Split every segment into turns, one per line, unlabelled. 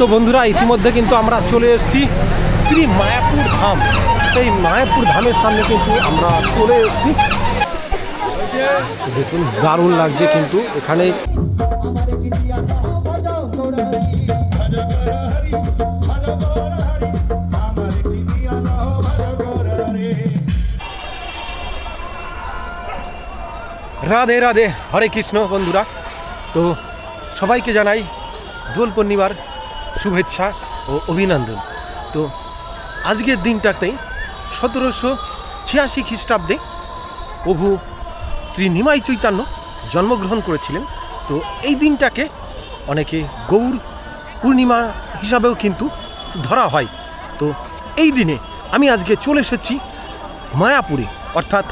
তো বন্ধুরা ইতিমধ্যে কিন্তু আমরা চলে এসেছি শ্রী মায়াপুর ধাম। সেই মায়াপুর ধামের সামনে কিন্তু আমরা চলে এসেছি। দেখুন দারুণ লাগছে কিন্তু এখানে। রাধে রাধে, হরে কৃষ্ণ বন্ধুরা। তো সবাইকে জানাই দোল পূর্ণিমার শুভেচ্ছা ও অভিনন্দন। তো আজকের দিনটাতেই 1786 খ্রিস্টাব্দে প্রভু শ্রী নিমাই চৈতন্য জন্মগ্রহণ করেছিলেন। তো এই দিনটাকে অনেকে গৌর পূর্ণিমা হিসাবেও কিন্তু ধরা হয়। তো এই দিনে আমি আজকে চলে এসেছি মায়াপুরে, অর্থাৎ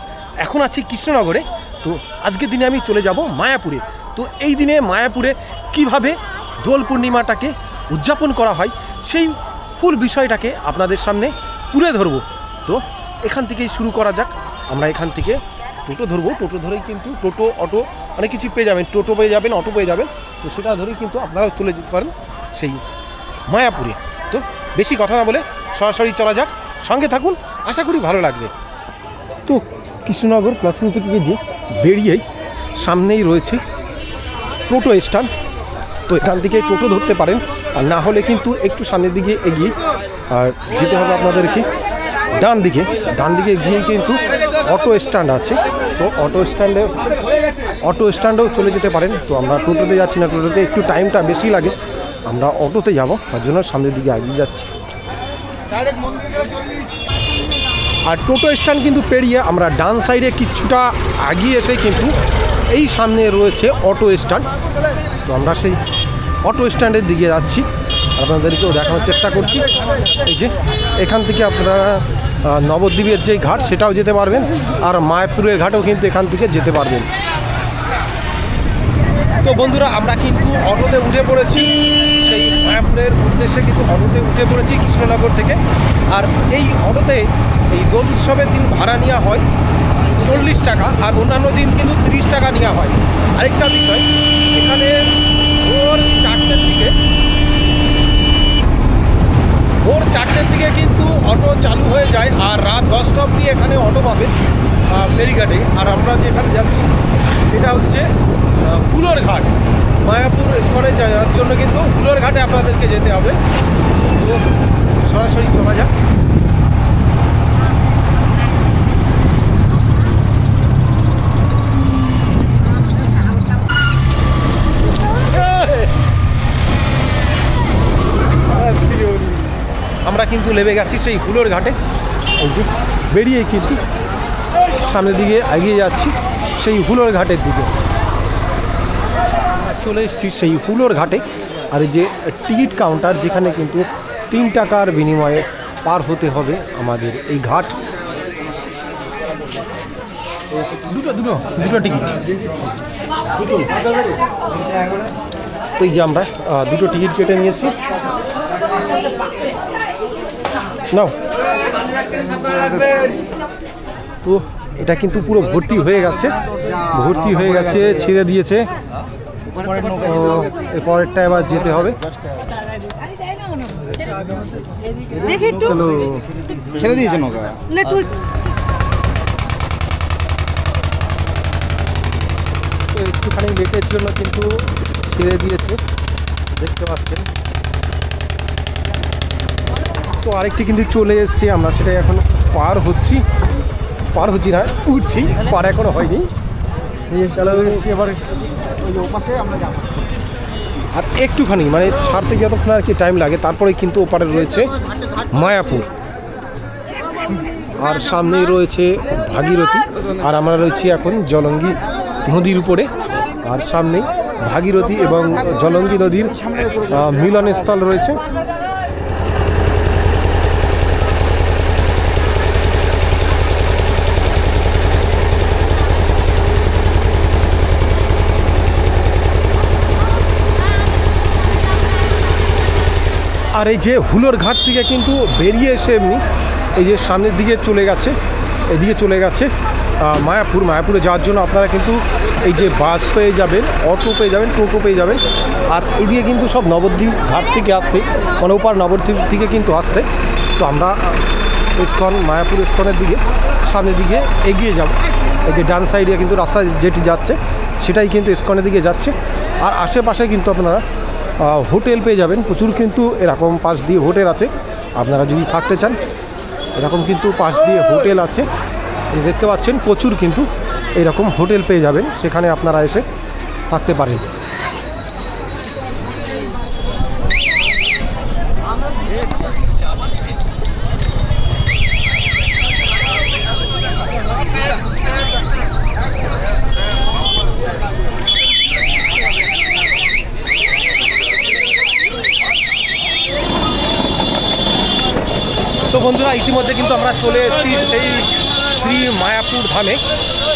এখন আছি কৃষ্ণনগরে। তো আজকের দিনে আমি চলে যাব মায়াপুরে। তো এই দিনে মায়াপুরে কিভাবে দোল পূর্ণিমাটাকে উদযাপন করা হয় সেই ফুল বিষয়টাকে আপনাদের সামনে তুলে ধরব। তো এখান থেকেই শুরু করা যাক। আমরা এখান থেকে টোটো ধরবো, টোটো ধরেই কিন্তু টোটো অটো অনেক কিছু পেয়ে যাবেন, টোটো পেয়ে যাবেন, অটো পেয়ে যাবেন। তো সেটা ধরেই কিন্তু আপনারাও চলে যেতে পারেন সেই মায়াপুরে। তো বেশি কথা না বলে সরাসরি চলা যাক, সঙ্গে থাকুন, আশা করি ভালো লাগবে। তো কৃষ্ণনগর প্ল্যাটফর্ম থেকে যে বেরিয়েই সামনেই রয়েছে টোটো স্ট্যান্ড। তো এখান থেকে টোটো ধরতে পারেন, আর না হলে কিন্তু একটু সামনের দিকে এগিয়ে আর যেতে হবে আপনাদেরকে ডান দিকে গিয়ে কিন্তু অটো স্ট্যান্ড আছে। তো অটো স্ট্যান্ডেও চলে যেতে পারেন। তো আমরা টোটোতে যাচ্ছি না, টোটোতে একটু টাইমটা বেশি লাগে, আমরা অটোতে যাব, তার জন্য সামনের দিকে এগিয়ে যাচ্ছি। আর টোটো স্ট্যান্ড কিন্তু পেরিয়ে আমরা ডান সাইডে কিছুটা এগিয়ে এসে কিন্তু এই সামনে রয়েছে অটো স্ট্যান্ড। তো আমরা সেই অটো স্ট্যান্ডের দিকে যাচ্ছি, আপনাদেরকেও দেখানোর চেষ্টা করছি। এই যে এখান থেকে আপনারা নবদ্বীপের যে ঘাট সেটাও যেতে পারবেন, আর মায়াপুরের ঘাটেও কিন্তু এখান থেকে যেতে পারবেন। তো বন্ধুরা আমরা কিন্তু অটোতে উঠে পড়েছি, সেই মায়াপুরের উদ্দেশ্যে কিন্তু অটোতে উঠে পড়েছি কৃষ্ণনগর থেকে। আর এই অটোতে এই দোল উৎসবের দিন ভাড়া নেওয়া হয় 40 টাকা, আর অন্যান্য দিন কিন্তু 30 টাকা নেওয়া হয়। আরেকটা বিষয়, এখানে ভোর 4টের দিকে কিন্তু অটো চালু হয়ে যায়, আর রাত 10টা অবধি এখানে অটো পাবে ফেরিঘাটে। আর আমরা যেখানে যাচ্ছি এটা হচ্ছে হুলোর ঘাট। মায়াপুর স্কনে যাওয়ার জন্য কিন্তু হুলোর ঘাটে আপনাদেরকে যেতে হবে। তো সরাসরি চলা যাক। আমরা কিন্তু লেবে গেছি সেই হুলোর ঘাটে। এই যে বেরিয়ে কিন্তু সামনের দিকে এগিয়ে যাচ্ছি সেই হুলোর ঘাটের দিকে। চলে এসেছি সেই হুলোর ঘাটে। আর এই যে টিকিট কাউন্টার, যেখানে কিন্তু 3 টাকার বিনিময়ে পার হতে হবে আমাদের এই ঘাট। দুটো টিকিট। তো এই যে আমরা দুটো টিকিট কেটে নিয়েছি। নাও। তো এটা কিন্তু পুরো ভর্তি হয়ে গেছে, ছেড়ে দিয়েছে। এরপরেরটা এবার যেতে হবে। চলো, ছেড়ে দিয়েছে নৌকা। তো একটুখানি লেটের জন্য কিন্তু ছেড়ে দিয়েছে, দেখতে পাচ্ছেন। তো আরেকটি কিন্তু চলে এসেছি, আমরা সেটাই এখন পার হচ্ছি না, উঠছি, পার এখনো হয়নি। চলো এবার ওপাশে আমরা যাব। আর একটুখানি মানে ছাড়তে যতক্ষণ আর কি টাইম লাগে, তারপরে কিন্তু ওপারে রয়েছে মায়াপুর, আর সামনেই রয়েছে ভাগীরথী। আর আমরা রয়েছি এখন জলঙ্গি নদীর উপরে, আর সামনেই ভাগীরথী এবং জলঙ্গি নদীর মিলনস্থল রয়েছে। আর এই যে হুলোর ঘাট থেকে কিন্তু বেরিয়ে এসে এমনি এই যে সামনের দিকে এদিকে চলে গেছে মায়াপুরে যাওয়ার জন্য আপনারা কিন্তু এই যে বাস পেয়ে যাবেন, অটো পেয়ে যাবেন, টোটো পেয়ে যাবেন। আর এদিকে কিন্তু সব নবদ্বীপ ঘাট থেকে আসছে, মানে ওপার নবদ্বীপ থেকে কিন্তু আসছে। তো আমরা ইস্কন, মায়াপুর ইস্কনের দিকে সামনের দিকে এগিয়ে যাব। এই যে ডান সাইডে কিন্তু রাস্তা যেটি যাচ্ছে সেটাই কিন্তু ইস্কনের দিকে যাচ্ছে। আর আশেপাশে কিন্তু আপনারা হোটেল পেয়ে যাবেন, প্রচুর কিন্তু এরকম পাশ দিয়ে হোটেল আছে। আপনারা যদি থাকতে চান এরকম কিন্তু পাশ দিয়ে হোটেল আছে, দেখতে পাচ্ছেন প্রচুর কিন্তু এরকম হোটেল পেয়ে যাবেন, সেখানে আপনারা এসে থাকতে পারেন। তো বন্ধুরা, ইতিমধ্যে কিন্তু আমরা চলে এসেছি সেই শ্রী মায়াপুর ধামে।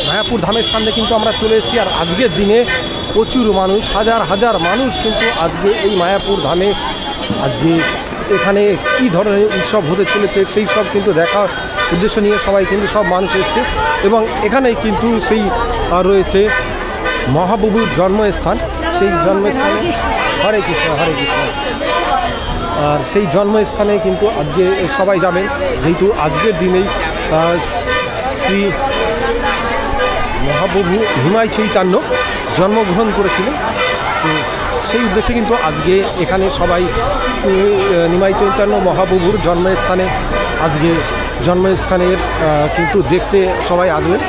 মায়াপুর ধামের সামনে কিন্তু আমরা চলে এসেছি। আর আজকের দিনে প্রচুর মানুষ, হাজার হাজার মানুষ কিন্তু আজকে এই মায়াপুর ধামে আজকে এখানে কী ধরনের উৎসব হতে চলেছে সেই সব কিন্তু দেখার উদ্দেশ্য নিয়ে সবাই কিন্তু সব মানুষ এসছে। এবং এখানেই কিন্তু সেই রয়েছে মহাপ্রভুর জন্মস্থান, সেই জন্মস্থানে হরে কৃষ্ণ হরে কৃষ্ণ। আর সেই জন্মস্থানে কিন্তু আজকে সবাই যাবেন, যেহেতু আজকের দিনেই শ্রী মহাপ্রভু নিমাই চৈতন্য জন্মগ্রহণ করেছিলেন। তো সেই উদ্দেশ্যে কিন্তু আজকে এখানে সবাই নিমাই চৈতন্য মহাপ্রভুর জন্মস্থানে আজকে জন্মস্থানের কিন্তু দেখতে সবাই আসবেন।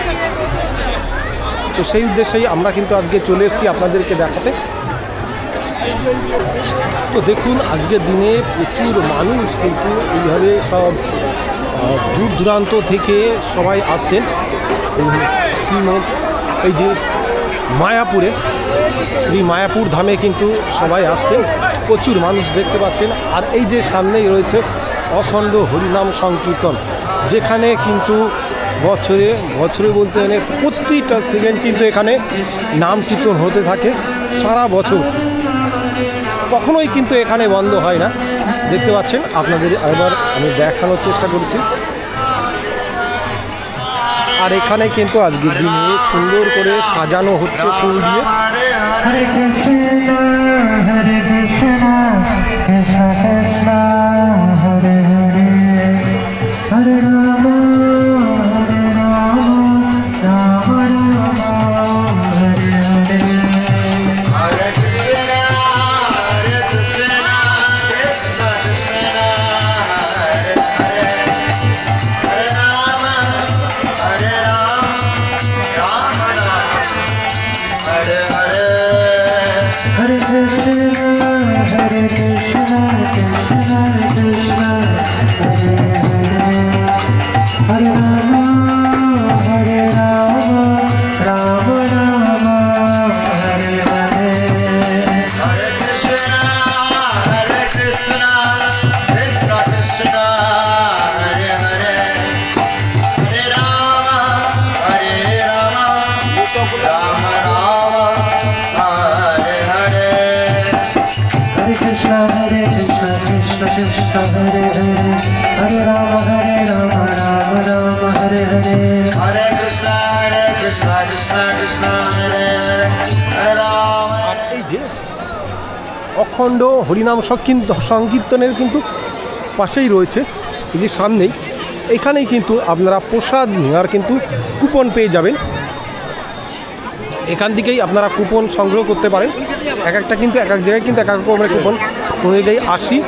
তো সেই উদ্দেশ্যেই আমরা কিন্তু আজকে চলে এসেছি আপনাদেরকে দেখাতে। তো দেখুন, আজকের দিনে প্রচুর মানুষ কিন্তু এইভাবে সব দূর দূরান্ত থেকে সবাই আসতেন এই যে মায়াপুরে, শ্রী মায়াপুর ধামে কিন্তু সবাই আসতেন, প্রচুর মানুষ দেখতে পাচ্ছেন। আর এই যে সামনেই রয়েছে অখণ্ড হরিনাম সংকীর্তন, যেখানে কিন্তু বছরে বলতে গেলে প্রতিটা সেকেন্ড কিন্তু এখানে নাম কীর্তন হতে থাকে সারা বছর, কখনোই কিন্তু এখানে বন্ধ হয় না। দেখতে পাচ্ছেন, আপনাদের এবার আমি দেখানোর চেষ্টা করছি। আর এখানে কিন্তু আজকের দিনে সুন্দর করে সাজানো হচ্ছে ফুল দিয়ে। হরে কৃষ্ণ হরে কৃষ্ণ কৃষ্ণ কৃষ্ণ হরে হরে হরে রাম হরে রাম রাম রাম হরে হরে। হরে কৃষ্ণ হরে কৃষ্ণ কৃষ্ণ কৃষ্ণ হরে হরে হরে রাম হরে রাম রাম রাম হরে হরে। হরে কৃষ্ণ হরে কৃষ্ণ কৃষ্ণ কৃষ্ণ হরে হরে হরে রাম রাম রাম হরে হরে। হরে কৃষ্ণ হরে কৃষ্ণ কৃষ্ণ কৃষ্ণ হরে হরে হরে রাম রাম রাম হরে হরে। হরে কৃষ্ণ কৃষ্ণ কৃষ্ণ হরে হরে হরে রাম রাম হরে হরে। হরে কৃষ্ণ কৃষ্ণ কৃষ্ণ হরে হরে হরে রাম। এই যে অখণ্ড হরিনাম সংকীর্তনের কিন্তু পাশেই রয়েছে, এই যে সামনেই, এখানেই কিন্তু আপনারা প্রসাদ নেওয়ার কিন্তু কুপন পেয়ে যাবেন। এখান থেকেই আপনারা কুপন সংগ্রহ করতে পারেন। এক একটা কিন্তু এক এক জায়গায় কিন্তু এক এক রকমের কুপন, কোনো জায়গায় 80,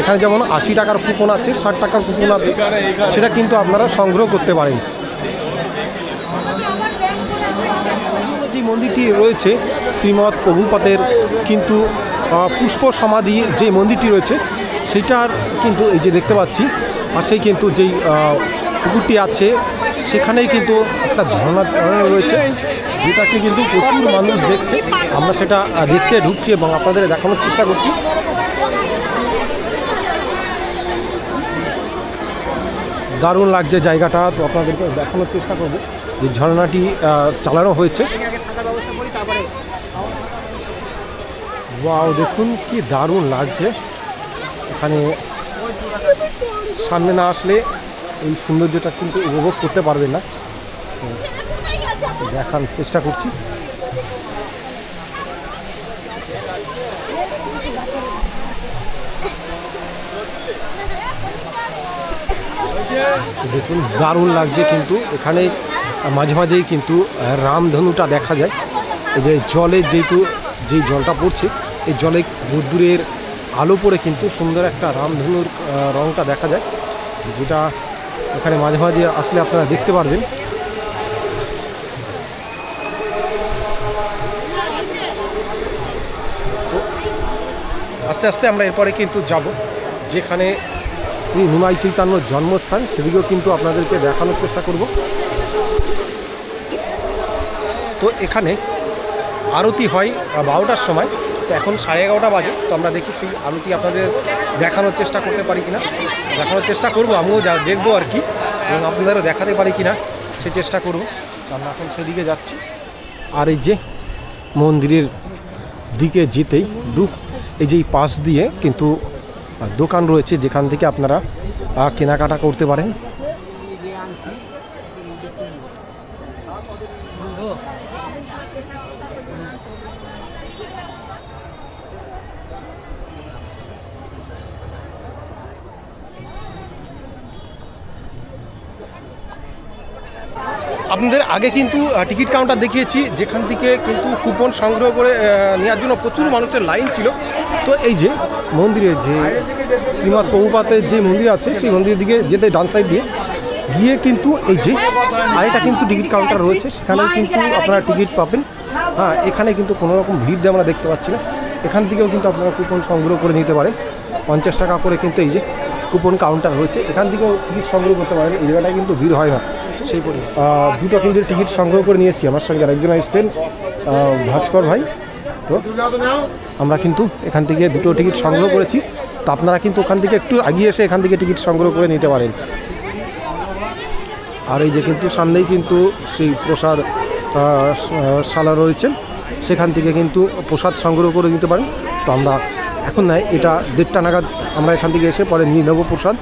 এখানে যেমন 80 টাকার কুপন আছে, 60 টাকার কুপন আছে, সেটা কিন্তু আপনারা সংগ্রহ করতে পারেন। যে মন্দিরটি রয়েছে শ্রীমৎ প্রভুপাদের কিন্তু পুষ্প সমাধি যে মন্দিরটি রয়েছে সেটার কিন্তু এই যে দেখতে পাচ্ছি পাশেই কিন্তু যেই পুকুরটি আছে সেখানেই কিন্তু একটা ঝর্ণা রয়েছে, যেটাকে কিন্তু প্রচুর মানুষ দেখছে। আমরা সেটা দেখতে ঢুকছি এবং আপনাদের দেখানোর চেষ্টা করছি। দারুণ লাগছে জায়গাটা, তো আপনাদেরকে দেখানোর চেষ্টা করব যে ঝর্ণাটি চালানো হয়েছে। ওয়াও, দেখুন কি দারুণ লাগছে। এখানে সামনে না আসলে এই সৌন্দর্যটা কিন্তু উপভোগ করতে পারবেন না, দেখার চেষ্টা করছি। দেখুন দারুণ লাগছে, কিন্তু এখানে মাঝে মাঝেই কিন্তু রামধনুটা দেখা যায়। এই যে জলের যেই জলটা পড়ছে, এই জলে রোদ্দুরের আলো পড়ে কিন্তু সুন্দর একটা রামধনুর রংটা দেখা যায়, যেটা এখানে মাঝে মাঝে আসলে আপনারা দেখতে পারবেন। তো আস্তে আস্তে আমরা এরপরে কিন্তু যাব যেখানে নিমাই চৈতন্যর জন্মস্থান, সেদিকেও কিন্তু আপনাদেরকে দেখানোর চেষ্টা করব। তো এখানে আরতি হয় 12টার সময়, তো এখন 11:30 বাজে। তো আমরা দেখি সেই আরতি আপনাদের দেখানোর চেষ্টা করতে পারি কিনা, দেখানোর চেষ্টা করব, আমিও যা দেখবো আর কি, এবং আপনাদেরও দেখাতে পারি কিনা সে চেষ্টা করব। তো আমরা এখন সেদিকে যাচ্ছি। আর এই যে মন্দিরের দিকে যেতেই এই যে পাশ দিয়ে কিন্তু দোকান রয়েছে, যেখান থেকে আপনারা কেনাকাটা করতে পারেন। আপনাদের আগে কিন্তু টিকিট কাউন্টার দেখিয়েছি, যেখান থেকে কিন্তু কুপন সংগ্রহ করে নেওয়ার জন্য প্রচুর মানুষের লাইন ছিল। তো এই যে মন্দিরের যে শ্রীমৎ প্রভুপাতের যে মন্দির আছে, সেই মন্দিরের দিকে যেতে ডান সাইড দিয়ে গিয়ে কিন্তু এই যে আরেকটা কিন্তু টিকিট কাউন্টার রয়েছে, সেখানেও কিন্তু আপনারা টিকিট পাবেন। হ্যাঁ, এখানে কিন্তু কোনো রকম ভিড় দিয়ে আমরা দেখতে পাচ্ছি না। এখান থেকেও কিন্তু আপনারা কুপন সংগ্রহ করে নিতে পারেন। 50 টাকা করে কিন্তু এই যে কুপন কাউন্টার রয়েছে, এখান থেকেও টিকিট সংগ্রহ করতে পারেন। এই জায়গাটায় কিন্তু ভিড় হয় না। সেই পরে দুটো কিন্তু টিকিট সংগ্রহ করে নিয়েছি, আমার সঙ্গে আরেকজন এসছেন ভাস্কর ভাই। তো আমরা কিন্তু এখান থেকে দুটো টিকিট সংগ্রহ করেছি। তো আপনারা কিন্তু ওখান থেকে একটু এগিয়ে এসে এখান থেকে টিকিট সংগ্রহ করে নিতে পারেন। আর এই যে কিন্তু সামনেই কিন্তু সেই প্রসাদ শালা রয়েছে, সেখান থেকে কিন্তু প্রসাদ সংগ্রহ করে নিতে পারেন। তো আমরা এখন নয়, এটা 1:30 নাগাদ আমরা এখান থেকে এসে পরে নিয়ে নেবো প্রসাদ।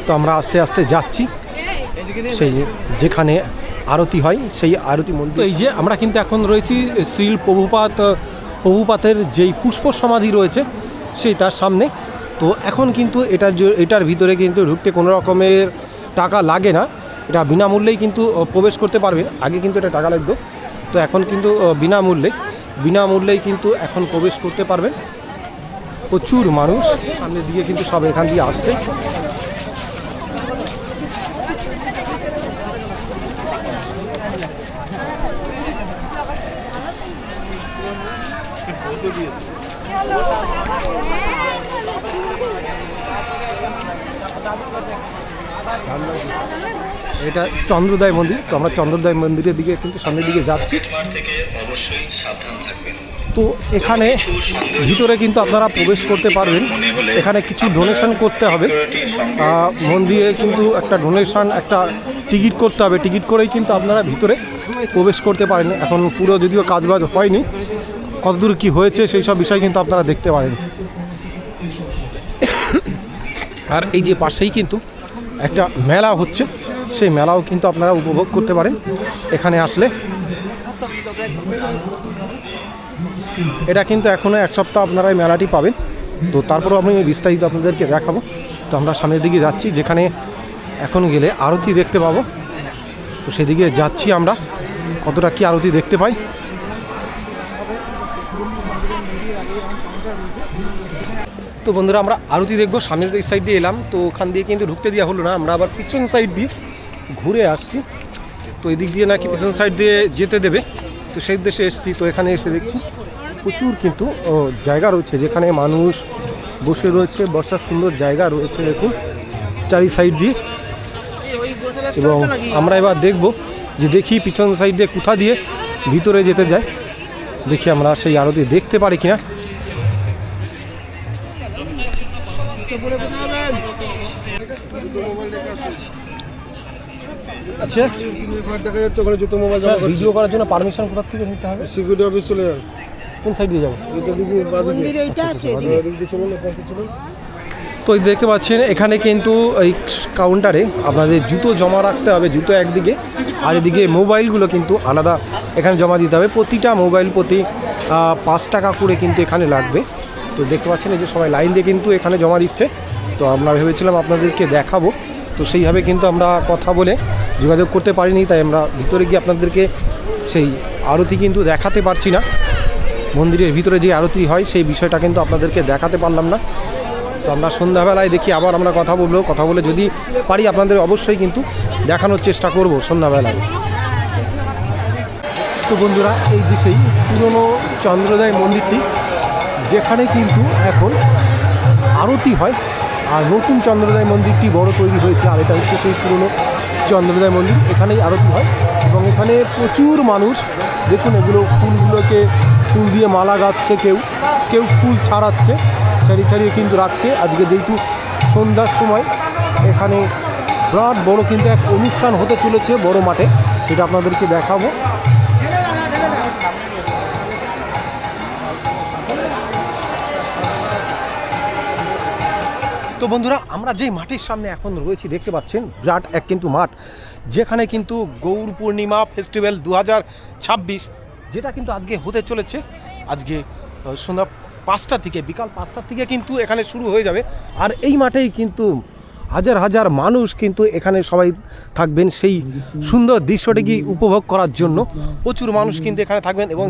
তো আমরা আস্তে আস্তে যাচ্ছি সেই যেখানে আরতি হয়, সেই আরতি মন্দির। এই যে আমরা কিন্তু এখন রয়েছি শ্রীল প্রভুপাতের যেই পুষ্প সমাধি রয়েছে সেই তার সামনে। তো এখন কিন্তু এটার ভিতরে কিন্তু ঢুকতে কোনো রকমের টাকা লাগে না, এটা বিনামূল্যেই কিন্তু প্রবেশ করতে পারবেন। আগে কিন্তু এটা টাকা লাগতো, তো এখন কিন্তু বিনামূল্যেই কিন্তু এখন প্রবেশ করতে পারবেন। প্রচুর মানুষ সামনের দিকে কিন্তু সব এখান দিয়ে আসছে। এটা চন্দ্রোদয় মন্দির। তো আমরা চন্দ্রোদয় মন্দিরের দিকে কিন্তু সামনের দিকে যাচ্ছি। তো এখানে ভিতরে কিন্তু আপনারা প্রবেশ করতে পারবেন। এখানে কিছু ডোনেশন করতে হবে, মন্দিরে কিন্তু একটা ডোনেশন, একটা টিকিট করতে হবে। টিকিট করেই কিন্তু আপনারা ভিতরে প্রবেশ করতে পারেন। এখন পুরো যদিও কাজবাজ হয়নি, কতদূর কি হয়েছে সেই সব বিষয় কিন্তু আপনারা দেখতে পারেন। আর এই যে পাশেই কিন্তু একটা মেলা হচ্ছে, সেই মেলাও কিন্তু আপনারা উপভোগ করতে পারেন এখানে আসলে। এটা কিন্তু এখনও 1 সপ্তাহ আপনারা এই মেলাটি পাবেন। তো তারপরেও আমি বিস্তারিত আপনাদেরকে দেখাবো। তো আমরা সামনের দিকে যাচ্ছি, যেখানে এখন গেলে আরতি দেখতে পাবো। তো সেদিকে যাচ্ছি আমরা, কতটা কি আরতি দেখতে পাই। তো বন্ধুরা, আমরা আরতি দেখবো। সামনের এই সাইড দিয়ে এলাম, তো ওখান দিয়ে কিন্তু ঢুকতে দেওয়া হলো না, আমরা আবার পিছন সাইড দিয়ে ঘুরে আসছি। তো এই দিক দিয়ে নাকি পিছন সাইড দিয়ে যেতে দেবে, তো সেই উদ্দেশ্যে এসেছি। তো এখানে এসে দেখছি প্রচুর কিন্তু জায়গা রয়েছে, যেখানে মানুষ বসে রয়েছে, বসার সুন্দর জায়গা রয়েছে দেখুন চারি সাইড দিয়ে। এবং আমরা এবার দেখব যে দেখি পিছন সাইড দিয়ে কোথা দিয়ে ভিতরে যেতে যায়, দেখি আমরা সেই আরতি দেখতে পারি কিনা। আচ্ছা, দেখা যাচ্ছে ওখানে জুতো মোবাইল ভিডিও করার জন্য পারমিশন কোথা থেকে নিতে হবে? সিকিউরিটি অফিস চলে যাবে। কোন সাইড দিয়ে যাবো? তো দেখতে পাচ্ছেন এখানে কিন্তু এই কাউন্টারে আপনাদের জুতো জমা রাখতে হবে, জুতো একদিকে, আর এদিকে মোবাইলগুলো কিন্তু আলাদা এখানে জমা দিতে হবে। প্রতিটা মোবাইল প্রতি 5 টাকা করে কিন্তু এখানে লাগবে। তো দেখতে পাচ্ছেন এই যে সবাই লাইন দিয়ে কিন্তু এখানে জমা দিচ্ছে। তো আমরা ভেবেছিলাম আপনাদেরকে দেখাবো, তো সেইভাবে কিন্তু আমরা কথা বলে যোগাযোগ করতে পারিনি, তাই আমরা ভিতরে গিয়ে আপনাদেরকে সেই আরতি কিন্তু দেখাতে পারছি না। মন্দিরের ভিতরে যে আরতি হয় সেই বিষয়টা কিন্তু আপনাদেরকে দেখাতে পারলাম না। তো আমরা সন্ধ্যাবেলায় দেখি আবার আমরা কথা বলে যদি পারি আপনাদের অবশ্যই কিন্তু দেখানোর চেষ্টা করব সন্ধ্যাবেলায়। তো বন্ধুরা, এই যে সেই পুরনো চন্দ্রোদয় মন্দিরটি, যেখানে কিন্তু এখন আরতি হয়, আর নতুন চন্দ্রোদয় মন্দিরটি বড় তৈরি হয়েছে, আর এটা হচ্ছে সেই পুরনো চন্দ্রোদয় মন্দির। এখানেই আরতি হয় এবং এখানে প্রচুর মানুষ, দেখুন এগুলো ফুলগুলোকে ফুল দিয়ে মালা গাচ্ছে, কেউ ফুল ছাড়াচ্ছে, ছাড়িয়ে কিন্তু রাখছে। আজকে যেহেতু সন্ধ্যার সময় এখানে বিরাট বড় কিন্তু এক অনুষ্ঠান হতে চলেছে বড় মাঠে, সেটা আপনাদেরকে দেখাবো। তো বন্ধুরা, আমরা যেই মাঠের সামনে এখন রয়েছি দেখতে পাচ্ছেন, বিরাট এক কিন্তু মাঠ, যেখানে কিন্তু গৌর পূর্ণিমা ফেস্টিভ্যাল 2026 যেটা কিন্তু আজকে হতে চলেছে। আজকে সন্ধ্যা 5টা থেকে, বিকাল 5টা থেকে কিন্তু এখানে শুরু হয়ে যাবে। আর এই মাঠেই কিন্তু হাজার হাজার মানুষ কিন্তু এখানে সবাই থাকবেন সেই সুন্দর দৃশ্যটিকে উপভোগ করার জন্য। প্রচুর মানুষ কিন্তু এখানে থাকবেন এবং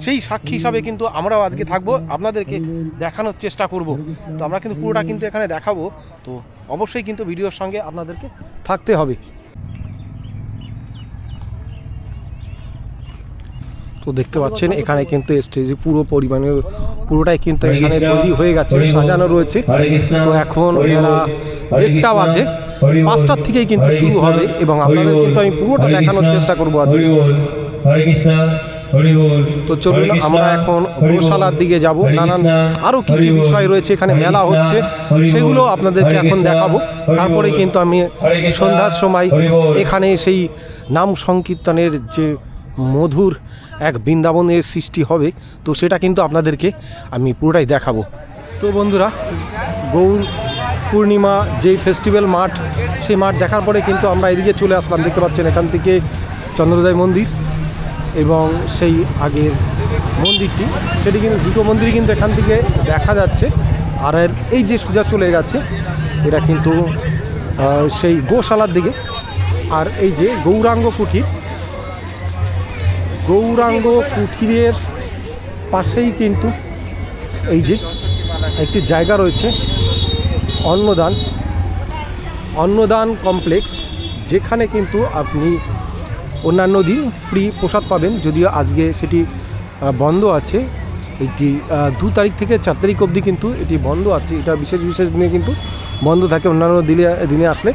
সেই সাক্ষী হিসাবে কিন্তু আমরাও আজকে থাকবো, আপনাদেরকে দেখানোর চেষ্টা করব। তো আমরা কিন্তু পুরোটা কিন্তু এখানে দেখাবো, তো অবশ্যই কিন্তু ভিডিওর সঙ্গে আপনাদেরকে থাকতে হবে। তো দেখতে পাচ্ছেন এখানে কিন্তু স্টেজে পুরো পরিমাণের পুরোটাই কিন্তু এখানে তৈরি হয়ে গেছে, সাজানো রয়েছে। তো এখন এরা 1টা বাজে, 5টার থেকেই কিন্তু শুরু হবে এবং আপনাদের কিন্তু আমি পুরোটা দেখানোর চেষ্টা করবো আজকে। তো চলুন আমরা এখন গোশালার দিকে যাব, নানান আরও কী কী বিষয় রয়েছে, এখানে মেলা হচ্ছে সেগুলো আপনাদেরকে এখন দেখাবো। তারপরে কিন্তু আমি সন্ধ্যার সময় এখানে সেই নাম সংকীর্তনের যে মধুর এক বৃন্দাবনের সৃষ্টি হবে, তো সেটা কিন্তু আপনাদেরকে আমি পুরোটাই দেখাবো। তো বন্ধুরা, গৌর পূর্ণিমা যেই ফেস্টিভ্যাল মাঠ, সেই মাঠ দেখার পরে কিন্তু আমরা এদিকে চলে আসলাম। দেখতে পাচ্ছেন এখান থেকে চন্দ্রোদয় মন্দির এবং সেই আগের মন্দিরটি, সেটি কিন্তু দুটো মন্দিরই কিন্তু এখান থেকে দেখা যাচ্ছে। আর এই যে সোজা চলে গেছে এটা কিন্তু সেই গোশালার দিকে। আর এই যে গৌরাঙ্গ কুঠিরের পাশেই কিন্তু এই যে একটি জায়গা রয়েছে অন্নদান কমপ্লেক্স, যেখানে কিন্তু আপনি অন্যান্য দিন ফ্রি প্রসাদ পাবেন, যদিও আজকে সেটি বন্ধ আছে। এটি 2 তারিখ থেকে 4 তারিখ অবধি কিন্তু এটি বন্ধ আছে। এটা বিশেষ দিনে কিন্তু বন্ধ থাকে। অন্যান্য দিনে আসলে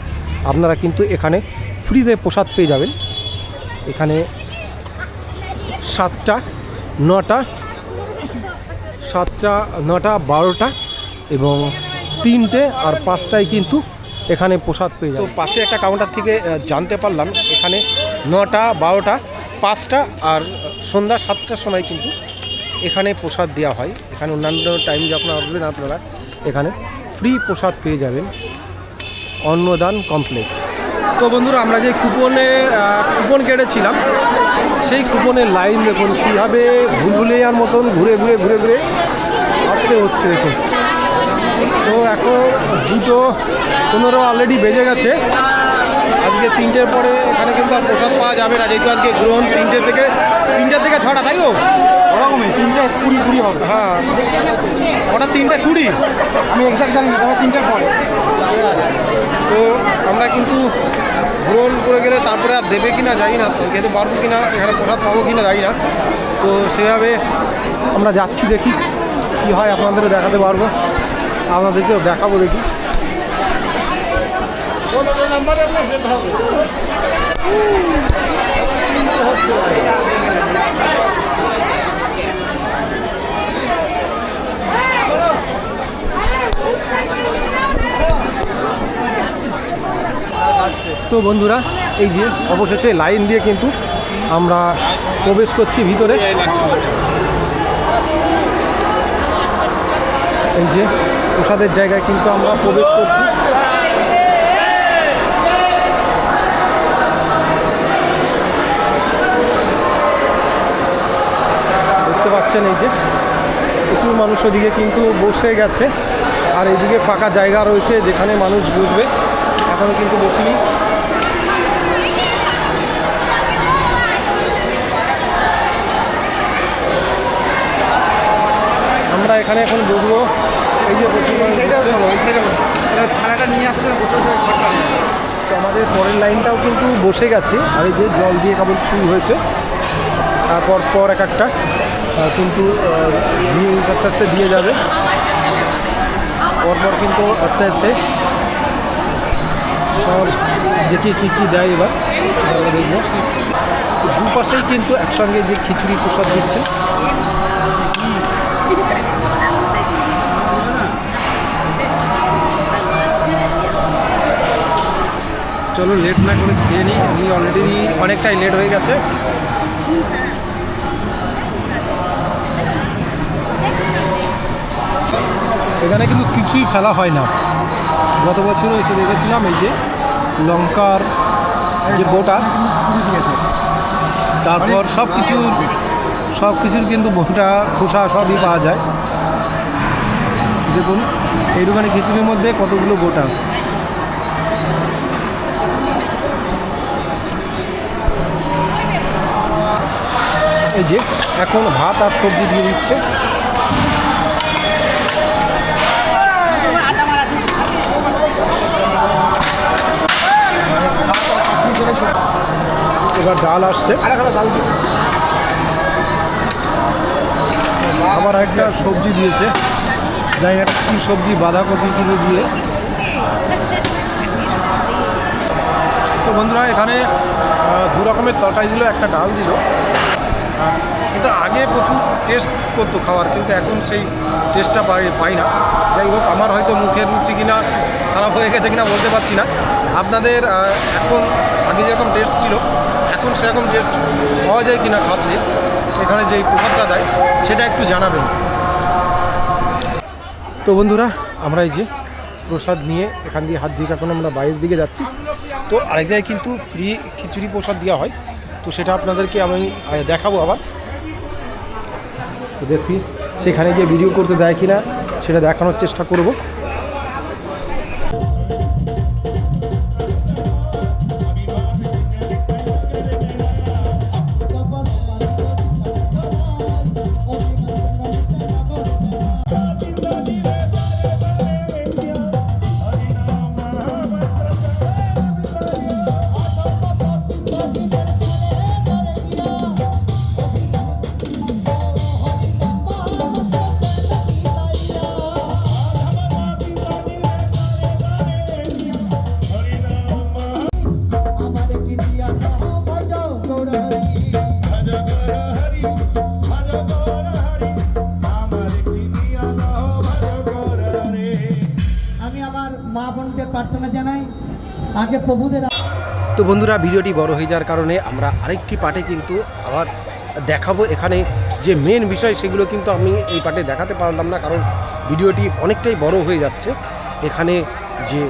আপনারা কিন্তু এখানে ফ্রিতে প্রসাদ পেয়ে যাবেন। এখানে 7টা, 9টা, 12টা এবং 3টে আর 5টায় কিন্তু এখানে প্রসাদ পেয়ে যাবেন। তো পাশে একটা কাউন্টার থেকে জানতে পারলাম এখানে 9টা, 12টা, 5টা আর সন্ধ্যা 7টার সময় কিন্তু এখানে প্রসাদ দেওয়া হয়। এখানে অন্যান্য টাইম যখন আসবেন আপনারা এখানে ফ্রি প্রসাদ পেয়ে যাবেন অন্নদান কমপ্লেক্স। তো বন্ধুরা, আমরা যে কুপন কেটেছিলাম, সেই কুপনের লাইন দেখুন কীভাবে ভুলভুলিয়ার মতন ঘুরে আসতে হচ্ছে দেখুন। তো এখন 2:15 অলরেডি বেজে গেছে। আজকে 3টের পরে এখানে কিন্তু আর প্রসাদ পাওয়া যাবে না, যেহেতু আজকে গ্রহণ 3টে থেকে 6টা, তাই তো? 3:20 হবে। হ্যাঁ, ওটা 3:20, আমি এক্সাক্ট জানি না, 3টের পরে। তো আমরা কিন্তু গ্রহণ করে গেলে তারপরে আর দেবে কিনা জানি না, খেতে পারবো কিনা, এখানে প্রসাদ পাবো কিনা জানি না। তো সেভাবে আমরা যাচ্ছি, দেখি কী হয়, আপনাদেরও দেখাতে পারবো, আপনাদেরকেও দেখাবো, দেখি। তো বন্ধুরা, এই যে অবশেষে লাইন দিয়ে কিন্তু আমরা প্রবেশ করছি ভিতরে। এই যে প্রসাদের জায়গায় কিন্তু আমরা প্রবেশ করছি। দেখতে পাচ্ছেন এই যে প্রচুর মানুষ ওদিকে কিন্তু বসে গেছে আর এইদিকে ফাঁকা জায়গা রয়েছে যেখানে মানুষ বসবে, এখনও কিন্তু বসিনি। আমরা এখানে এখন বসবো। এই যে থালাটা নিয়ে আসছে, তো আমাদের পরের লাইনটাও কিন্তু বসে গেছে। আর এই যে জল দিয়ে কেবল শুরু হয়েছে, তারপর পর এক একটা কিন্তু আস্তে আস্তে দিয়ে যাবে। পরপর কিন্তু আস্তে আস্তে সব দেখে কী দেয় এবার আমরা দেখবো। দুপাশেই কিন্তু একসঙ্গে যে খিচুড়ি প্রসাদ দিচ্ছে। চলো লেট না করে খেয়ে নিই, আমি অলরেডি অনেকটাই লেট হয়ে গেছে। এখানে কিন্তু কিছুই ফেলা হয় না। গত বছরও এসে দেখেছিলাম এই যে লঙ্কার যে বোটা, তারপর সব কিছুর কিন্তু বোটা খোসা সবই পাওয়া যায়। দেখুন এইটুখানি খিচুড়ির মধ্যে কতগুলো বোটা। এই যে এখন ভাত আর সবজি দিয়ে দিচ্ছে। এবার ডাল আসছে, আবার একটা সবজি দিয়েছে, জানি না কী সবজি, বাঁধাকপি কিনে দিয়ে। তো বন্ধুরা এখানে দু রকমের তরকারি দিল, একটা ডাল দিল। আর এটা আগে প্রচুর টেস্ট করতো খাওয়ার, কিন্তু এখন সেই টেস্টটা পাই না। যাই হোক, আমার হয়তো মুখের রুচি কিনা খারাপ হয়ে গেছে কিনা বলতে পারছি না। আপনাদের এখন আগে যেরকম টেস্ট ছিল এখন সেরকম টেস্ট পাওয়া যায় কিনা খাদ্যে, এখানে যেই প্রসাদটা দেয় সেটা একটু জানাবেন। তো বন্ধুরা আমরা এই যে প্রসাদ নিয়ে এখান দিয়ে হাত দিয়ে এখন আমরা বাইরের দিকে যাচ্ছি। তো আরেক জায়গায় কিন্তু ফ্রি খিচুড়ি প্রসাদ দেওয়া হয়, তো সেটা আপনাদেরকে আমি দেখাবো আবার। তো দেখি সেখানে গিয়ে ভিডিও করতে দেয় কিনা সেটা দেখানোর চেষ্টা করব।
প্রার্থনা জানাই আগে প্রভুদের।
তো বন্ধুরা ভিডিওটি বড় হয়ে যাওয়ার কারণে আমরা আরেকটি পার্টে কিন্তু আবার দেখাবো। এখানে যে মেন বিষয় সেগুলো কিন্তু আমি এই পার্টে দেখাতে পারলাম না, কারণ ভিডিওটি অনেকটাই বড় হয়ে যাচ্ছে। এখানে যে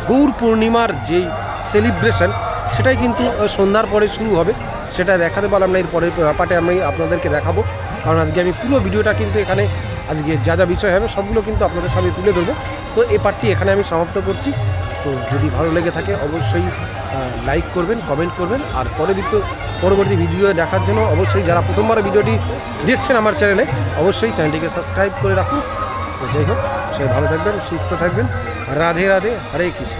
গৌর পূর্ণিমার যেই সেলিব্রেশন সেটাই কিন্তু সন্ধ্যার পরে শুরু হবে, সেটা দেখাতে পারলাম না। এর পরের পার্টে আমি আপনাদেরকে দেখাবো, কারণ আজকে আমি পুরো ভিডিওটা কিন্তু এখানে আজকে যা যা বিষয় হবে সবগুলো কিন্তু আপনাদের সামনে তুলে ধরবো। তো এই পার্টটি এখানে আমি সমাপ্ত করছি। তো যদি ভালো লেগে থাকে অবশ্যই লাইক করবেন, কমেন্ট করবেন। আর পরবর্তী ভিডিও দেখার জন্য অবশ্যই যারা প্রথমবার ভিডিওটি দেখছেন আমার চ্যানেলে, অবশ্যই চ্যানেলটিকে সাবস্ক্রাইব করে রাখুন। তো যাই হোক, সবাই ভালো থাকবেন, সুস্থ থাকবেন। রাধে রাধে, হরে কৃষ্ণ।